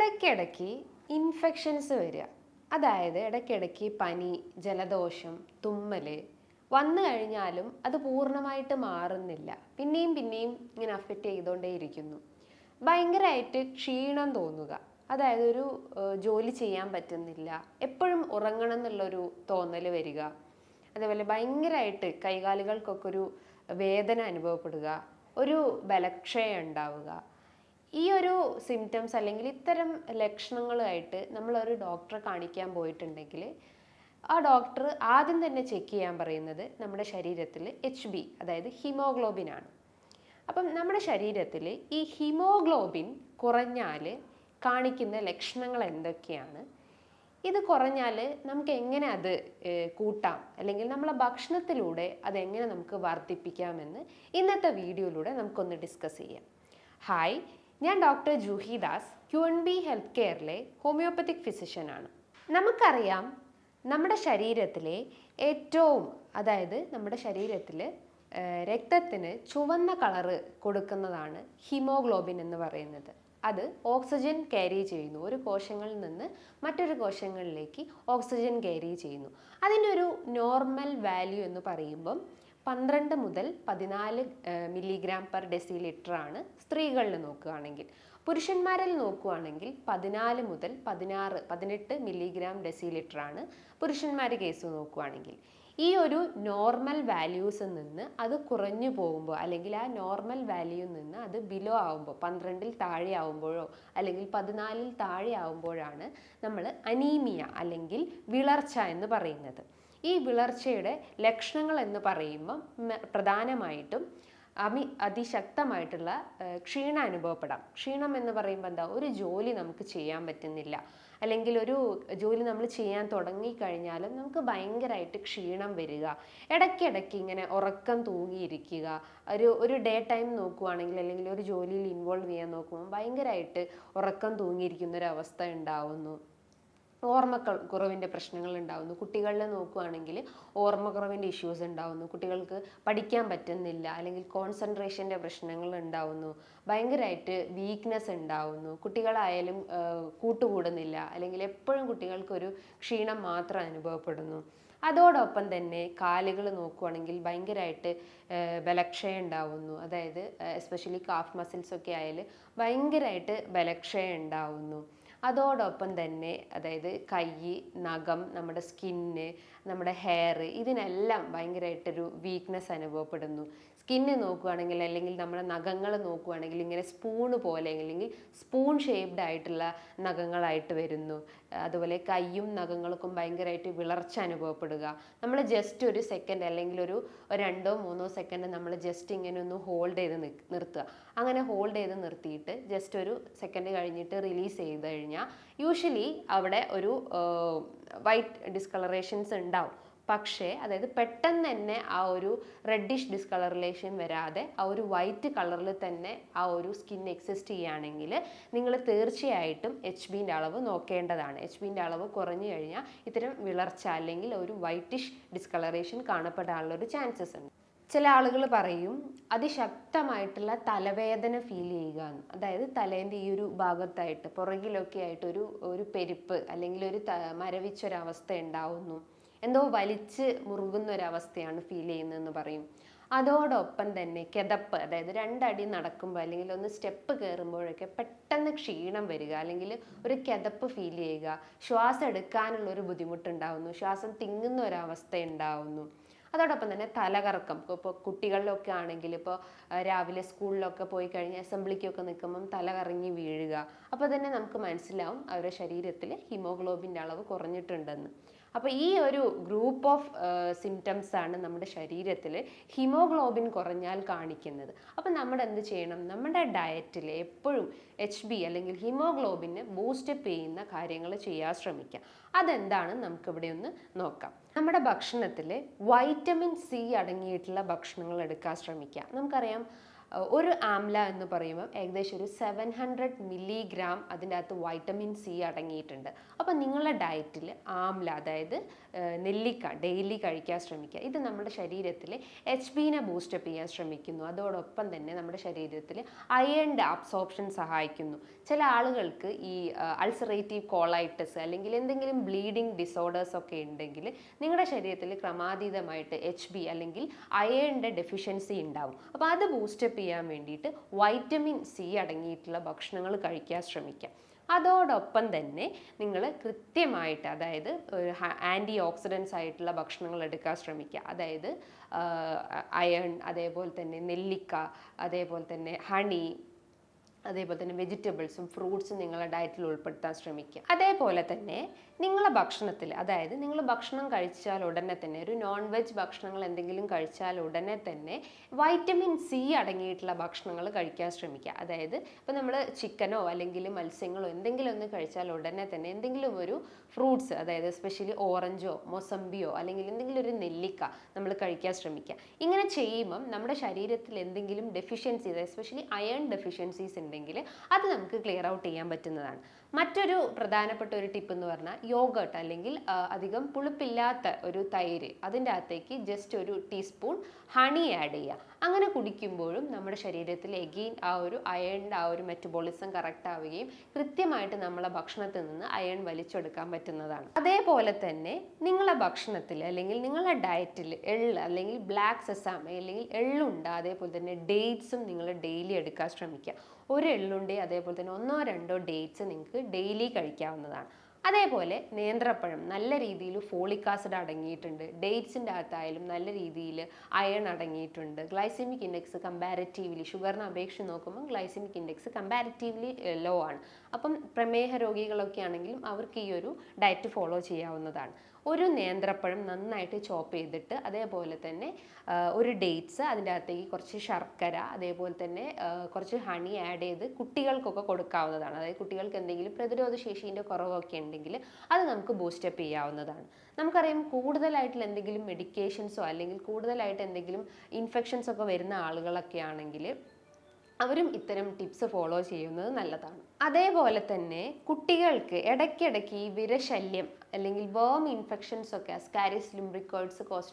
ഇടയ്ക്കിടയ്ക്ക് ഇൻഫെക്ഷൻസ് വരിക, അതായത് ഇടയ്ക്കിടയ്ക്ക് പനി, ജലദോഷം, തുമ്മൽ വന്നു കഴിഞ്ഞാലും അത് പൂർണ്ണമായിട്ട് മാറുന്നില്ല, പിന്നെയും പിന്നെയും ഇങ്ങനെ അഫക്റ്റ് ചെയ്തുകൊണ്ടേയിരിക്കുന്നു. ഭയങ്കരമായിട്ട് ക്ഷീണം തോന്നുക, അതായത് ഒരു ജോലി ചെയ്യാൻ പറ്റുന്നില്ല, എപ്പോഴും ഉറങ്ങണം എന്നുള്ളൊരു തോന്നൽ വരിക, അതേപോലെ ഭയങ്കരമായിട്ട് കൈകാലുകൾക്കൊക്കെ ഒരു വേദന അനുഭവപ്പെടുക, ഒരു ബലക്ഷയം ഉണ്ടാവുക. ഈ ഒരു സിംറ്റംസ് അല്ലെങ്കിൽ ഇത്തരം ലക്ഷണങ്ങളുമായിട്ട് നമ്മളൊരു ഡോക്ടറെ കാണിക്കാൻ പോയിട്ടുണ്ടെങ്കിൽ ആ ഡോക്ടർ ആദ്യം തന്നെ ചെക്ക് ചെയ്യാൻ പറയുന്നത് നമ്മുടെ ശരീരത്തിൽ HB, അതായത് ഹീമോഗ്ലോബിൻ ആണ്. അപ്പം നമ്മുടെ ശരീരത്തിൽ ഈ ഹീമോഗ്ലോബിൻ കുറഞ്ഞാൽ കാണിക്കുന്ന ലക്ഷണങ്ങൾ എന്തൊക്കെയാണ്, ഇത് കുറഞ്ഞാൽ നമുക്ക് എങ്ങനെ അത് കൂട്ടാം, അല്ലെങ്കിൽ നമ്മളെ ഭക്ഷണത്തിലൂടെ അതെങ്ങനെ നമുക്ക് വർദ്ധിപ്പിക്കാമെന്ന് ഇന്നത്തെ വീഡിയോയിലൂടെ നമുക്കൊന്ന് ഡിസ്കസ് ചെയ്യാം. ഹായ്, ഞാൻ doctor Juhi Das, QNB health കെയറിലെ ഹോമിയോപ്പത്തിക് ഫിസിഷ്യനാണ്. നമുക്കറിയാം, നമ്മുടെ ശരീരത്തിലെ നമ്മുടെ ശരീരത്തിൽ രക്തത്തിന് ചുവന്ന കളറ് കൊടുക്കുന്നതാണ് ഹീമോഗ്ലോബിൻ എന്ന് പറയുന്നത്. അത് ഓക്സിജൻ ക്യാരി ചെയ്യുന്നു, ഒരു കോശങ്ങളിൽ നിന്ന് മറ്റൊരു കോശങ്ങളിലേക്ക് ഓക്സിജൻ ക്യാരി ചെയ്യുന്നു. അതിനൊരു നോർമൽ വാല്യൂ എന്ന് പറയുമ്പം 12 മുതൽ 14 മില്ലിഗ്രാം പെർ ഡെസിലിറ്റർ ആണ് സ്ത്രീകളിൽ നോക്കുകയാണെങ്കിൽ. പുരുഷന്മാരിൽ നോക്കുകയാണെങ്കിൽ 14 മുതൽ 18 മില്ലിഗ്രാം ഡെസിലിറ്റർ ആണ് പുരുഷന്മാർ കേസ് നോക്കുകയാണെങ്കിൽ. ഈ ഒരു നോർമൽ വാല്യൂസിൽ നിന്ന് അത് കുറഞ്ഞു പോകുമ്പോൾ, അല്ലെങ്കിൽ ആ നോർമൽ വാല്യൂയിൽ നിന്ന് അത് ബിലോ ആവുമ്പോൾ, 12-ൽ താഴെ ആവുമ്പോഴോ അല്ലെങ്കിൽ 14-ൽ താഴെ ആവുമ്പോഴാണ് നമ്മൾ അനീമിയ അല്ലെങ്കിൽ വിളർച്ച എന്ന് പറയുന്നത്. ഈ വിളർച്ചയുടെ ലക്ഷണങ്ങൾ എന്ന് പറയുമ്പം പ്രധാനമായിട്ടും അതിശക്തമായിട്ടുള്ള ക്ഷീണം അനുഭവപ്പെടാം. ക്ഷീണം എന്ന് പറയുമ്പോൾ എന്താ, ഒരു ജോലി നമുക്ക് ചെയ്യാൻ പറ്റുന്നില്ല, അല്ലെങ്കിൽ ഒരു ജോലി നമ്മൾ ചെയ്യാൻ തുടങ്ങിക്കഴിഞ്ഞാലും നമുക്ക് ഭയങ്കരമായിട്ട് ക്ഷീണം വരിക, ഇടയ്ക്കിടയ്ക്ക് ഇങ്ങനെ ഉറക്കം തൂങ്ങിയിരിക്കുക. ഒരു ഡേ ടൈം നോക്കുവാണെങ്കിൽ, അല്ലെങ്കിൽ ഒരു ജോലിയിൽ ഇൻവോൾവ് ചെയ്യാൻ നോക്കുമ്പോൾ ഭയങ്കരമായിട്ട് ഉറക്കം തൂങ്ങിയിരിക്കുന്നൊരവസ്ഥ ഉണ്ടാവുന്നു. ഓർമ്മക്കുറവിൻ്റെ പ്രശ്നങ്ങൾ ഉണ്ടാവുന്നു. കുട്ടികളിൽ നോക്കുകയാണെങ്കിൽ ഓർമ്മക്കുറവിൻ്റെ ഇഷ്യൂസ് ഉണ്ടാവുന്നു. കുട്ടികൾക്ക് പഠിക്കാൻ പറ്റുന്നില്ല, അല്ലെങ്കിൽ കോൺസെൻട്രേഷൻ്റെ പ്രശ്നങ്ങൾ ഉണ്ടാവുന്നു. ഭയങ്കരമായിട്ട് വീക്ക്നെസ് ഉണ്ടാവുന്നു. കുട്ടികളായാലും കൂട്ടുകൂടുന്നില്ല, അല്ലെങ്കിൽ എപ്പോഴും കുട്ടികൾക്കൊരു ക്ഷീണം മാത്രം അനുഭവപ്പെടുന്നു. അതോടൊപ്പം തന്നെ കാലുകൾ നോക്കുകയാണെങ്കിൽ ഭയങ്കരമായിട്ട് ബലക്ഷയം ഉണ്ടാവുന്നു. അതായത് എസ്പെഷ്യലി കാഫ് മസിൽസ് ഒക്കെ ആയാൽ ഭയങ്കരമായിട്ട് ബലക്ഷയം ഉണ്ടാവുന്നു. അതോടൊപ്പം തന്നെ അതായത് കൈ, നഖം, നമ്മുടെ സ്കിന്ന്, നമ്മുടെ ഹെയർ, ഇതിനെല്ലാം ഭയങ്കരമായിട്ടൊരു വീക്ക്നെസ് അനുഭവപ്പെടുന്നു. സ്കിന്ന് നോക്കുകയാണെങ്കിൽ, അല്ലെങ്കിൽ നമ്മുടെ നഖങ്ങൾ നോക്കുകയാണെങ്കിൽ ഇങ്ങനെ സ്പൂണ് പോലെ, അല്ലെങ്കിൽ സ്പൂൺ ഷേപ്ഡ് ആയിട്ടുള്ള നഖങ്ങളായിട്ട് വരുന്നു. അതുപോലെ കൈയും നഖങ്ങൾക്കും ഭയങ്കരമായിട്ട് വിളർച്ച അനുഭവപ്പെടുക. നമ്മൾ ജസ്റ്റ് ഒരു സെക്കൻഡ്, അല്ലെങ്കിൽ ഒരു 2-3 സെക്കൻഡ് നമ്മൾ ജസ്റ്റ് ഇങ്ങനെ ഒന്ന് ഹോൾഡ് ചെയ്ത് നിർത്തുക. അങ്ങനെ ഹോൾഡ് ചെയ്ത് നിർത്തിയിട്ട് ജസ്റ്റ് ഒരു സെക്കൻഡ് കഴിഞ്ഞിട്ട് റിലീസ് ചെയ്ത് കഴിഞ്ഞാൽ യൂഷ്വലി അവിടെ ഒരു വൈറ്റ് ഡിസ്കളറേഷൻസ് ഉണ്ടാവും. പക്ഷേ അതായത് പെട്ടെന്ന് തന്നെ ആ ഒരു റെഡിഷ് ഡിസ്കളറേഷൻ വരാതെ ആ ഒരു വൈറ്റ് കളറിൽ തന്നെ ആ ഒരു സ്കിൻ എക്സിസ്റ്റ് ചെയ്യുകയാണെങ്കിൽ നിങ്ങൾ തീർച്ചയായിട്ടും HBൻ്റെ അളവ് നോക്കേണ്ടതാണ്. HBൻ്റെ അളവ് കുറഞ്ഞു കഴിഞ്ഞാൽ ഇത്തരം വിളർച്ച അല്ലെങ്കിൽ ഒരു വൈറ്റിഷ് ഡിസ്കളറേഷൻ കാണപ്പെടാനുള്ളൊരു ചാൻസസ് ഉണ്ട്. ചില ആളുകൾ പറയും അതിശക്തമായിട്ടുള്ള തലവേദന ഫീൽ ചെയ്യുക എന്ന്. അതായത് തലേൻ്റെ ഈ ഒരു ഭാഗത്തായിട്ട് പുറകിലൊക്കെ ആയിട്ട് ഒരു പെരുപ്പ്, അല്ലെങ്കിൽ ഒരു മരവിച്ചൊരവസ്ഥ ഉണ്ടാവുന്നു, എന്തോ വലിച്ച് മുറുകുന്ന ഒരവസ്ഥയാണ് ഫീൽ ചെയ്യുന്നതെന്ന് പറയും. അതോടൊപ്പം തന്നെ കിതപ്പ്, അതായത് 2 അടി നടക്കുമ്പോൾ അല്ലെങ്കിൽ ഒന്ന് സ്റ്റെപ്പ് കയറുമ്പോഴൊക്കെ പെട്ടെന്ന് ക്ഷീണം വരിക, അല്ലെങ്കിൽ ഒരു കിതപ്പ് ഫീൽ ചെയ്യുക, ശ്വാസം എടുക്കാനുള്ളൊരു ബുദ്ധിമുട്ടുണ്ടാവുന്നു, ശ്വാസം തിങ്ങുന്ന ഒരവസ്ഥ ഉണ്ടാവുന്നു. അതോടൊപ്പം തന്നെ തലകറക്കം. ഇപ്പോൾ കുട്ടികളിലൊക്കെ ആണെങ്കിൽ, ഇപ്പോൾ രാവിലെ സ്കൂളിലൊക്കെ പോയി കഴിഞ്ഞ് അസംബ്ലിക്കൊക്കെ നിൽക്കുമ്പം തലകറങ്ങി വീഴുക. അപ്പോൾ തന്നെ നമുക്ക് മനസ്സിലാവും അവരുടെ ശരീരത്തിൽ ഹീമോഗ്ലോബിൻ്റെ അളവ് കുറഞ്ഞിട്ടുണ്ടെന്ന്. അപ്പോൾ ഈ ഒരു ഗ്രൂപ്പ് ഓഫ് സിംറ്റംസ് ആണ് നമ്മുടെ ശരീരത്തിൽ ഹീമോഗ്ലോബിൻ കുറഞ്ഞാൽ കാണിക്കുന്നത്. അപ്പോൾ നമ്മൾ എന്ത് ചെയ്യണം, നമ്മുടെ ഡയറ്റിൽ എപ്പോഴും HB അല്ലെങ്കിൽ ഹീമോഗ്ലോബിനെ ബൂസ്റ്റപ്പ് ചെയ്യുന്ന കാര്യങ്ങൾ ചെയ്യാൻ ശ്രമിക്കാം. അതെന്താണ് നമുക്കിവിടെ ഒന്ന് നോക്കാം. നമ്മുടെ ഭക്ഷണത്തിൽ വൈറ്റമിൻ C അടങ്ങിയിട്ടുള്ള ഭക്ഷണങ്ങൾ എടുക്കാൻ ശ്രമിക്കുക. നമുക്കറിയാം ഒരു ആംല എന്ന് പറയുമ്പോൾ ഏകദേശം ഒരു 700 മില്ലിഗ്രാം അതിൻ്റെ അകത്ത് വൈറ്റമിൻ സി അടങ്ങിയിട്ടുണ്ട്. അപ്പോൾ നിങ്ങളുടെ ഡയറ്റിൽ ആംല, അതായത് നെല്ലിക്ക ഡെയിലി കഴിക്കാൻ ശ്രമിക്കുക. ഇത് നമ്മുടെ ശരീരത്തിൽ HBനെ ബൂസ്റ്റപ്പ് ചെയ്യാൻ ശ്രമിക്കുന്നു. അതോടൊപ്പം തന്നെ നമ്മുടെ ശരീരത്തിൽ അയണിൻ്റെ അബ്സോർപ്ഷൻ സഹായിക്കുന്നു. ചില ആളുകൾക്ക് ഈ അൾസറേറ്റീവ് കോളൈറ്റിസ് അല്ലെങ്കിൽ എന്തെങ്കിലും ബ്ലീഡിങ് ഡിസോർഡേഴ്സ് ഒക്കെ ഉണ്ടെങ്കിൽ നിങ്ങളുടെ ശരീരത്തിൽ ക്രമാതീതമായിട്ട് HB അല്ലെങ്കിൽ അയണിൻ്റെ ഡെഫിഷ്യൻസി ഉണ്ടാവും. അപ്പോൾ അത് ബൂസ്റ്റപ്പ് ചെയ്യാൻ വേണ്ടിയിട്ട് വൈറ്റമിൻ സി അടങ്ങിയിട്ടുള്ള ഭക്ഷണങ്ങൾ കഴിക്കാൻ ശ്രമിക്കാം. അതോടൊപ്പം തന്നെ നിങ്ങൾ കൃത്യമായിട്ട്, അതായത് ആൻറ്റി ഓക്സിഡൻസ് ആയിട്ടുള്ള ഭക്ഷണങ്ങൾ എടുക്കാൻ ശ്രമിക്കുക. അതായത് അയൺ, അതേപോലെ തന്നെ നെല്ലിക്ക, അതേപോലെ തന്നെ ഹണി, അതേപോലെ തന്നെ വെജിറ്റബിൾസും ഫ്രൂട്ട്സും നിങ്ങളുടെ ഡയറ്റിൽ ഉൾപ്പെടുത്താൻ ശ്രമിക്കുക. അതേപോലെ തന്നെ നിങ്ങളുടെ ഭക്ഷണത്തിൽ, അതായത് നിങ്ങൾ ഭക്ഷണം കഴിച്ചാൽ ഉടനെ തന്നെ, ഒരു നോൺ വെജ് ഭക്ഷണങ്ങൾ എന്തെങ്കിലും കഴിച്ചാൽ ഉടനെ തന്നെ വൈറ്റമിൻ സി അടങ്ങിയിട്ടുള്ള ഭക്ഷണങ്ങൾ കഴിക്കാൻ ശ്രമിക്കുക. അതായത് ഇപ്പോൾ നമ്മൾ ചിക്കനോ അല്ലെങ്കിൽ മത്സ്യങ്ങളോ എന്തെങ്കിലും ഒന്ന് കഴിച്ചാൽ ഉടനെ തന്നെ എന്തെങ്കിലും ഒരു ഫ്രൂട്ട്സ്, അതായത് എസ്പെഷ്യലി ഓറഞ്ചോ മൊസംബിയോ അല്ലെങ്കിൽ എന്തെങ്കിലും ഒരു നെല്ലിക്ക നമ്മൾ കഴിക്കാൻ ശ്രമിക്കുക. ഇങ്ങനെ ചെയ്യുമ്പം നമ്മുടെ ശരീരത്തിൽ എന്തെങ്കിലും ഡെഫിഷ്യൻസീസ്, എസ്പെഷ്യലി അയൺ ഡെഫിഷ്യൻസീസ് ഉണ്ടെങ്കിൽ അത് നമുക്ക് ക്ലിയർ ഔട്ട് ചെയ്യാൻ പറ്റുന്നതാണ്. മറ്റൊരു പ്രധാനപ്പെട്ട ഒരു ടിപ്പ് എന്ന് പറഞ്ഞാൽ യോഗട്ട്, അല്ലെങ്കിൽ അധികം പുളിപ്പില്ലാത്ത ഒരു തൈര്, അതിൻ്റെ അകത്തേക്ക് ജസ്റ്റ് ഒരു ടീസ്പൂൺ ഹണി ആഡ് ചെയ്യുക. അങ്ങനെ കുടിക്കുമ്പോഴും നമ്മുടെ ശരീരത്തിൽ എഗെയിൻ ആ ഒരു അയണിൻ്റെ ആ ഒരു മെറ്റബോളിസം കറക്റ്റ് ആവുകയും കൃത്യമായിട്ട് നമ്മളെ ഭക്ഷണത്തിൽ നിന്ന് അയൺ വലിച്ചെടുക്കാൻ പറ്റുന്നതാണ്. അതേപോലെ തന്നെ നിങ്ങളുടെ ഭക്ഷണത്തിൽ അല്ലെങ്കിൽ നിങ്ങളുടെ ഡയറ്റിൽ എള്ള് അല്ലെങ്കിൽ ബ്ലാക്ക് സെസാമ അല്ലെങ്കിൽ എള്ളുണ്ട, അതേപോലെ തന്നെ ഡേറ്റ്സും നിങ്ങൾ ഡെയിലി എടുക്കാൻ ശ്രമിക്കുക. ഒരു എള്ളുണ്ടേ അതേപോലെ തന്നെ 1-2 ഡേറ്റ്സ് നിങ്ങൾക്ക് ഡെയിലി കഴിക്കാവുന്നതാണ്. അതേപോലെ നേന്ത്രപ്പഴം നല്ല രീതിയിൽ ഫോളിക് ആസിഡ് അടങ്ങിയിട്ടുണ്ട്. ഡേറ്റ്സിൻ്റെ അകത്തായാലും നല്ല രീതിയിൽ അയൺ അടങ്ങിയിട്ടുണ്ട്. ഗ്ലൈസെമിക് ഇൻഡെക്സ് കമ്പാരിറ്റീവ്ലി ഷുഗറിനെ അപേക്ഷിച്ച് നോക്കുമ്പോൾ ഗ്ലൈസെമിക് ഇൻഡെക്സ് കമ്പാരിറ്റീവ്ലി ലോ ആണ്. അപ്പം പ്രമേഹ രോഗികളൊക്കെ ആണെങ്കിലും അവർക്ക് ഈ ഒരു ഡയറ്റ് ഫോളോ ചെയ്യാവുന്നതാണ്. ഒരു നേന്ത്രപ്പഴം നന്നായിട്ട് ചോപ്പ് ചെയ്തിട്ട് അതേപോലെ തന്നെ ഒരു ഡേറ്റ്സ്, അതിൻ്റെ അകത്തേക്ക് കുറച്ച് ശർക്കര, അതേപോലെ തന്നെ കുറച്ച് ഹണി ആഡ് ചെയ്ത് കുട്ടികൾക്കൊക്കെ കൊടുക്കാവുന്നതാണ്. അതായത് കുട്ടികൾക്ക് എന്തെങ്കിലും പ്രതിരോധ ശേഷീൻ്റെ കുറവൊക്കെ ഉണ്ടെങ്കിൽ അത് നമുക്ക് ബൂസ്റ്റപ്പ് ചെയ്യാവുന്നതാണ്. നമുക്കറിയാം കൂടുതലായിട്ടുള്ള എന്തെങ്കിലും മെഡിക്കേഷൻസോ അല്ലെങ്കിൽ കൂടുതലായിട്ട് എന്തെങ്കിലും ഇൻഫെക്ഷൻസ് ഒക്കെ വരുന്ന ആളുകളൊക്കെ ആണെങ്കിൽ അവരും ഇത്തരം ടിപ്സ് ഫോളോ ചെയ്യുന്നത് നല്ലതാണ്. അതേപോലെ തന്നെ കുട്ടികൾക്ക് ഇടയ്ക്കിടയ്ക്ക് ഈ വിരശല്യം അല്ലെങ്കിൽ വേം ഇൻഫെക്ഷൻസ് ഒക്കെ, അസ്കാരിസ് ലുംബ്രിക്കോയിഡ്സ് കോസ്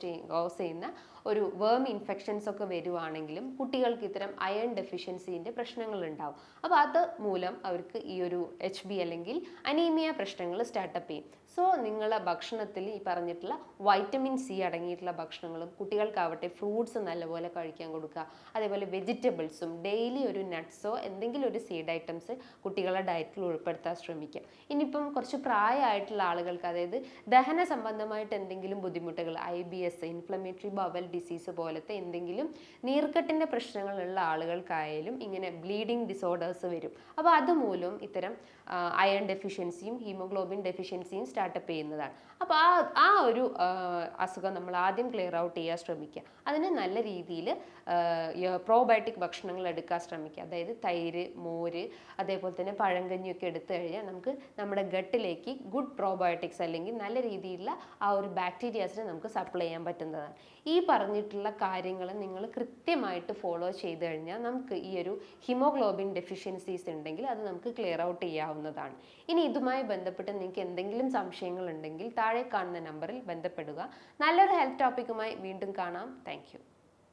ചെയ്യുന്ന ഒരു വേം ഇൻഫെക്ഷൻസ് ഒക്കെ വരുവാണെങ്കിലും കുട്ടികൾക്ക് ഇത്തരം അയൺ ഡെഫിഷ്യൻസീൻ്റെ പ്രശ്നങ്ങൾ ഉണ്ടാവും. അപ്പോൾ അത് മൂലം അവർക്ക് ഈ ഒരു HB അല്ലെങ്കിൽ അനീമിയ പ്രശ്നങ്ങൾ സ്റ്റാർട്ടപ്പ് ചെയ്യും. സോ നിങ്ങളുടെ ഭക്ഷണത്തിൽ ഈ പറഞ്ഞിട്ടുള്ള വൈറ്റമിൻ സി അടങ്ങിയിട്ടുള്ള ഭക്ഷണങ്ങളും കുട്ടികൾക്കാവട്ടെ ഫ്രൂട്ട്സ് നല്ലപോലെ കഴിക്കാൻ കൊടുക്കുക. അതേപോലെ വെജിറ്റബിൾസും ഡെയിലി ഒരു നട്ട്സോ എന്തെങ്കിലും ഒരു സീഡ് ഐറ്റംസ് കുട്ടികളുടെ ഡയറ്റിൽ ഉൾപ്പെടുത്താൻ ശ്രമിക്കുക. ഇനിയിപ്പം കുറച്ച് പ്രായമായിട്ടുള്ള ആളുകൾക്ക്, അതായത് ദഹന സംബന്ധമായിട്ട് എന്തെങ്കിലും ബുദ്ധിമുട്ടുകൾ, IBS, ഇൻഫ്ലമേറ്ററി ബവൽ ഡിസീസ് പോലത്തെ എന്തെങ്കിലും നീർക്കെട്ടിൻ്റെ പ്രശ്നങ്ങളുള്ള ആളുകൾക്കായാലും ഇങ്ങനെ ബ്ലീഡിങ് ഡിസോർഡേഴ്സ് വരും. അപ്പോൾ അതുമൂലം ഇത്തരം അയൺ ഡെഫിഷ്യൻസിയും ഹീമോഗ്ലോബിൻ ഡെഫിഷ്യൻസിയും സ്റ്റാർട്ടപ്പ് ചെയ്യുന്നതാണ്. അപ്പോൾ ആ ഒരു അസുഖം നമ്മൾ ആദ്യം ക്ലിയർ ഔട്ട് ചെയ്യാൻ ശ്രമിക്കുക. അതിന് നല്ല രീതിയിൽ പ്രോബയോട്ടിക് ഭക്ഷണങ്ങൾ എടുക്കാൻ ശ്രമിക്കുക. അതായത് തൈര്, മോര്, അതേപോലെ തന്നെ പഴങ്കഞ്ഞിയൊക്കെ എടുത്തു കഴിഞ്ഞാൽ നമുക്ക് നമ്മുടെ ഗട്ടിലേക്ക് ഗുഡ് പ്രോബയോട്ടിക്സ് അല്ലെങ്കിൽ നല്ല രീതിയിലുള്ള ആ ഒരു ബാക്ടീരിയാസിനെ നമുക്ക് സപ്ലൈ ചെയ്യാൻ പറ്റുന്നതാണ്. ഈ പറഞ്ഞിട്ടുള്ള കാര്യങ്ങൾ നിങ്ങൾ കൃത്യമായിട്ട് ഫോളോ ചെയ്ത് കഴിഞ്ഞാൽ നമുക്ക് ഈ ഒരു ഹിമോഗ്ലോബിൻ ഡെഫിഷ്യൻസീസ് ഉണ്ടെങ്കിൽ അത് നമുക്ക് ക്ലിയർ ഔട്ട് ചെയ്യാവുന്നതാണ്. ഇനി ഇതുമായി ബന്ധപ്പെട്ട് നിങ്ങൾക്ക് എന്തെങ്കിലും സംശയങ്ങൾ ഉണ്ടെങ്കിൽ താഴെ കാണുന്ന നമ്പറിൽ ബന്ധപ്പെടുക. നല്ലൊരു ഹെൽത്ത് ടോപ്പിക്കുമായി വീണ്ടും കാണാം. താങ്ക്